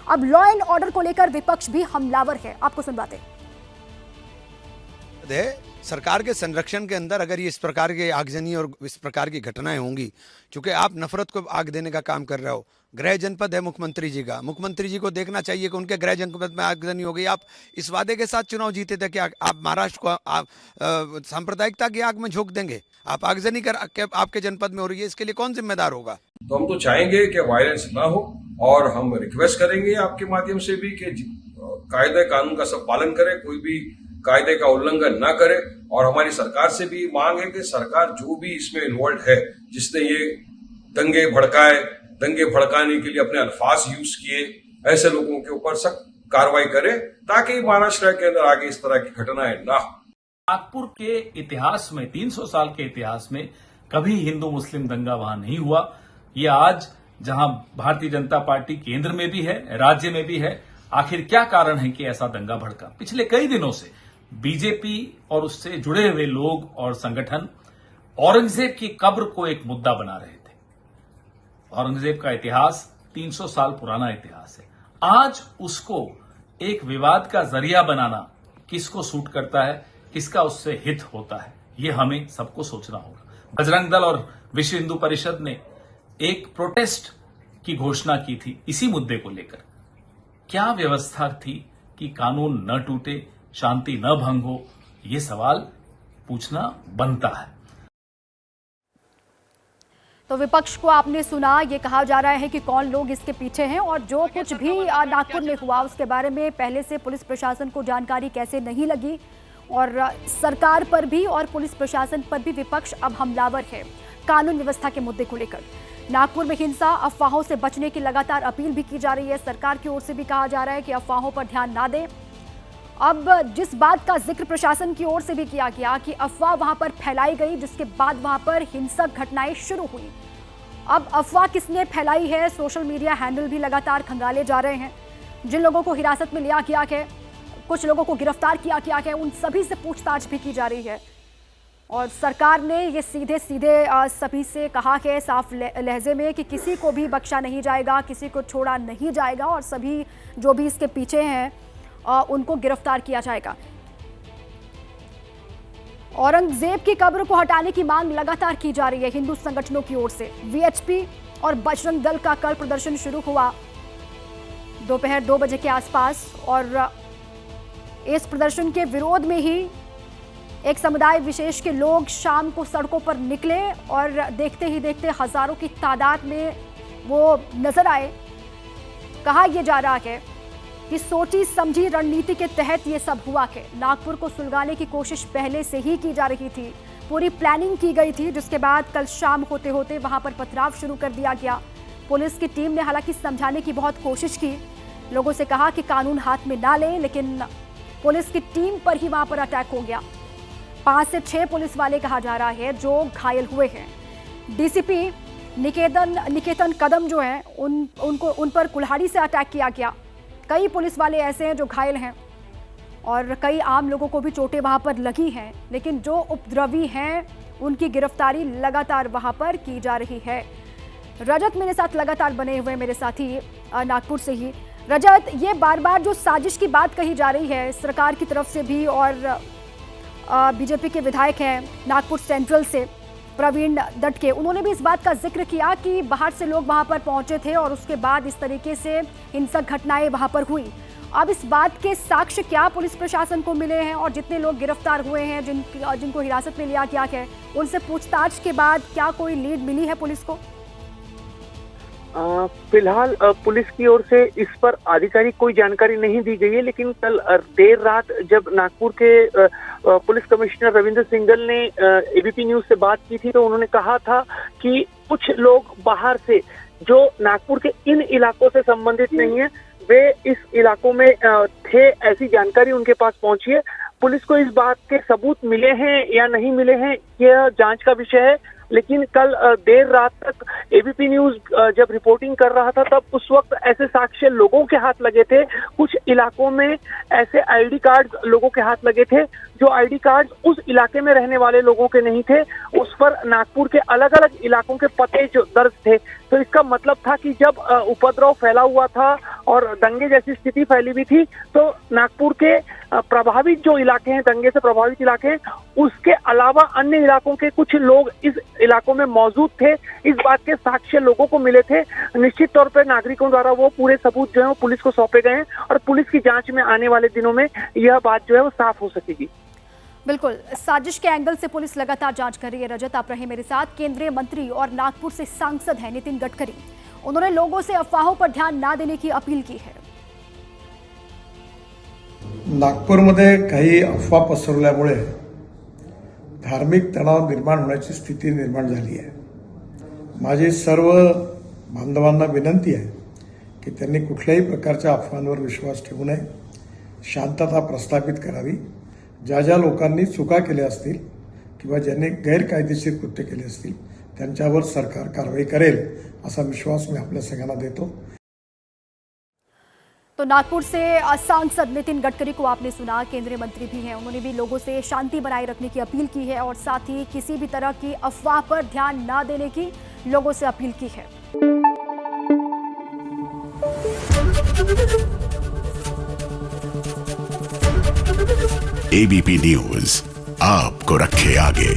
अब law and order को लेकर विपक्ष भी हमलावर है। आपको सुनवाते है। सरकार के संरक्षण के अंदर अगर ये इस प्रकार के आगजनी और इस प्रकार की घटनाएं होंगी, चूंकि आप नफरत को आग देने का काम कर रहे हो। गृह जनपद है मुख्यमंत्री जी का, मुख्यमंत्री जी को देखना चाहिए कि उनके गृह जनपद में आगजनी हो गई। आप इस वादे के साथ चुनाव जीते थे कि आप महाराष्ट्र को आप सांप्रदायिकता की आग में झोंक देंगे। आप आगजनी कर आपके जनपद में हो रही है, इसके लिए कौन जिम्मेदार होगा? तो हम तो चाहेंगे कि वायलेंस ना हो, और हम रिक्वेस्ट करेंगे आपके माध्यम से भी कि कायदे कानून का सब पालन करें, कोई भी कायदे का उल्लंघन ना करे। और हमारी सरकार से भी मांग है कि सरकार जो भी इसमें इन्वॉल्व है, जिसने ये दंगे भड़काने के लिए अपने अल्फाज यूज किए, ऐसे लोगों के ऊपर सख्त कार्रवाई करे, ताकि महाराष्ट्र के अंदर आगे इस तरह की घटनाएं ना हो। नागपुर के इतिहास में, 300 साल के इतिहास में कभी हिंदू मुस्लिम दंगा वहां नहीं हुआ। ये आज जहां भारतीय जनता पार्टी केंद्र में भी है, राज्य में भी है, आखिर क्या कारण है कि ऐसा दंगा भड़का? पिछले कई दिनों से बीजेपी और उससे जुड़े हुए लोग और संगठन औरंगजेब की कब्र को एक मुद्दा बना रहे थे। औरंगजेब का इतिहास 300 साल पुराना इतिहास है। आज उसको एक विवाद का जरिया बनाना किसको सूट करता है, किसका उससे हित होता है, ये हमें सबको सोचना होगा। बजरंग दल और विश्व हिंदू परिषद ने एक प्रोटेस्ट की घोषणा की थी इसी मुद्दे को लेकर। क्या व्यवस्था थी कि कानून न टूटे, शांति न भंग हो? ये सवाल पूछना बनता है। तो विपक्ष को आपने सुना, ये कहा जा रहा है कि कौन लोग इसके पीछे हैं और जो कुछ भी नागपुर में हुआ उसके बारे में पहले से पुलिस प्रशासन को जानकारी कैसे नहीं लगी, और सरकार पर भी और पुलिस प्रशासन पर भी विपक्ष अब हमलावर है कानून व्यवस्था के मुद्दे को लेकर। नागपुर में हिंसा, अफवाहों से बचने की लगातार अपील भी की जा रही है। सरकार की ओर से भी कहा जा रहा है कि अफवाहों पर ध्यान ना दें। अब जिस बात का जिक्र प्रशासन की ओर से भी किया गया कि अफवाह वहां पर फैलाई गई, जिसके बाद वहां पर हिंसक घटनाएं शुरू हुई। अब अफवाह किसने फैलाई है, सोशल मीडिया हैंडल भी लगातार खंगाले जा रहे हैं। जिन लोगों को हिरासत में लिया गया है, कुछ लोगों को गिरफ्तार किया गया है, उन सभी से पूछताछ भी की जा रही है। और सरकार ने ये सीधे सभी से कहा है साफ लहजे में कि किसी को भी बख्शा नहीं जाएगा, किसी को छोड़ा नहीं जाएगा, और सभी जो भी इसके पीछे हैं उनको गिरफ्तार किया जाएगा। औरंगजेब की कब्र को हटाने की मांग लगातार की जा रही है हिंदू संगठनों की ओर से। वीएचपी और बजरंग दल का कल प्रदर्शन शुरू हुआ दोपहर 2 बजे के आसपास, और इस प्रदर्शन के विरोध में ही एक समुदाय विशेष के लोग शाम को सड़कों पर निकले और देखते ही देखते हजारों की तादाद में वो नजर आए। कहा यह जा रहा है कि सोची समझी रणनीति के तहत ये सब हुआ है। नागपुर को सुलगाने की कोशिश पहले से ही की जा रही थी, पूरी प्लानिंग की गई थी, जिसके बाद कल शाम होते होते वहां पर पथराव शुरू कर दिया गया। पुलिस की टीम ने हालांकि समझाने की बहुत कोशिश की, लोगों से कहा कि कानून हाथ में ना लें, लेकिन पुलिस की टीम पर ही वहां पर अटैक हो गया। 5 से 6 पुलिस वाले कहा जा रहा है जो घायल हुए हैं। डीसीपी निकेतन कदम जो है उन पर कुल्हाड़ी से अटैक किया गया। कई पुलिस वाले ऐसे हैं जो घायल हैं और कई आम लोगों को भी चोटें वहां पर लगी हैं, लेकिन जो उपद्रवी हैं उनकी गिरफ्तारी लगातार वहां पर की जा रही है। रजत मेरे साथ लगातार बने हुए मेरे साथी नागपुर से ही। रजत, ये बार बार जो साजिश की बात कही जा रही है सरकार की तरफ से भी, और बीजेपी के विधायक हैं नागपुर सेंट्रल से प्रवीण दटके, उन्होंने भी इस बात का जिक्र किया कि बाहर से लोग वहां पर पहुंचे थे और उसके बाद इस तरीके से हिंसक घटनाएं वहां पर हुई। अब इस बात के साक्ष्य क्या पुलिस प्रशासन को मिले हैं, और जितने लोग गिरफ्तार हुए हैं, जिनको हिरासत में लिया गया है, उनसे पूछताछ के बाद क्या कोई लीड मिली है पुलिस को? फिलहाल पुलिस की ओर से इस पर आधिकारिक कोई जानकारी नहीं दी गई है, लेकिन कल देर रात जब नागपुर के पुलिस कमिश्नर रविंद्र सिंघल ने एबीपी न्यूज से बात की थी, तो उन्होंने कहा था कि कुछ लोग बाहर से जो नागपुर के इन इलाकों से संबंधित नहीं है, वे इस इलाकों में थे, ऐसी जानकारी उनके पास पहुंची है। पुलिस को इस बात के सबूत मिले हैं या नहीं मिले हैं, यह जांच का विषय है। लेकिन कल देर रात तक एबीपी न्यूज जब रिपोर्टिंग कर रहा था, तब उस वक्त ऐसे साक्ष्य लोगों के हाथ लगे थे, कुछ इलाकों में ऐसे आईडी कार्ड लोगों के हाथ लगे थे जो आईडी कार्ड उस इलाके में रहने वाले लोगों के नहीं थे, उस पर नागपुर के अलग अलग इलाकों के पते जो दर्ज थे। तो इसका मतलब था कि जब उपद्रव फैला हुआ था और दंगे जैसी स्थिति फैली हुई थी, तो नागपुर के प्रभावित जो इलाके हैं, दंगे से प्रभावित इलाके हैं, उसके अलावा अन्य इलाकों के कुछ लोग इस इलाकों में मौजूद थे। इस बात के साक्ष्य लोगों को मिले थे। निश्चित तौर पर नागरिकों द्वारा वो पूरे सबूत जो है वो पुलिस को सौंपे गए हैं और पुलिस की जांच में आने वाले दिनों में यह बात जो है वो साफ हो सकेगी। बिल्कुल, साजिश के एंगल से पुलिस लगातार जांच कर रही है। रजत, आप रहे मेरे साथ। केंद्रीय मंत्री और नागपुर से सांसद हैं नितिन गडकरी, उन्होंने लोगों से अफवाहों पर ध्यान ना देने की अपील की है। नागपूरमध्ये काही अफवा पसरवल्यामुळे धार्मिक तणाव निर्माण होण्याची स्थिती निर्माण झाली आहे। माझी सर्व बांधवांना विनंती आहे की त्यांनी कुठल्याही प्रकारच्या अफवांवर विश्वास ठेवू नये, शांतता प्रस्थापित करावी। ज्या ज्या लोकांनी चुका केल्या असतील किंवा ज्यांनी गैरकायदेशीर कृत्य केले असतील त्यांच्यावर सरकार कारवाई करेल असा विश्वास मी आपल्या सगळ्यांना देतो। तो नागपुर से सांसद नितिन गडकरी को आपने सुना, केंद्रीय मंत्री भी हैं, उन्होंने भी लोगों से शांति बनाए रखने की अपील की है और साथ ही किसी भी तरह की अफवाह पर ध्यान न देने की लोगों से अपील की है। एबीपी न्यूज आपको रखे आगे।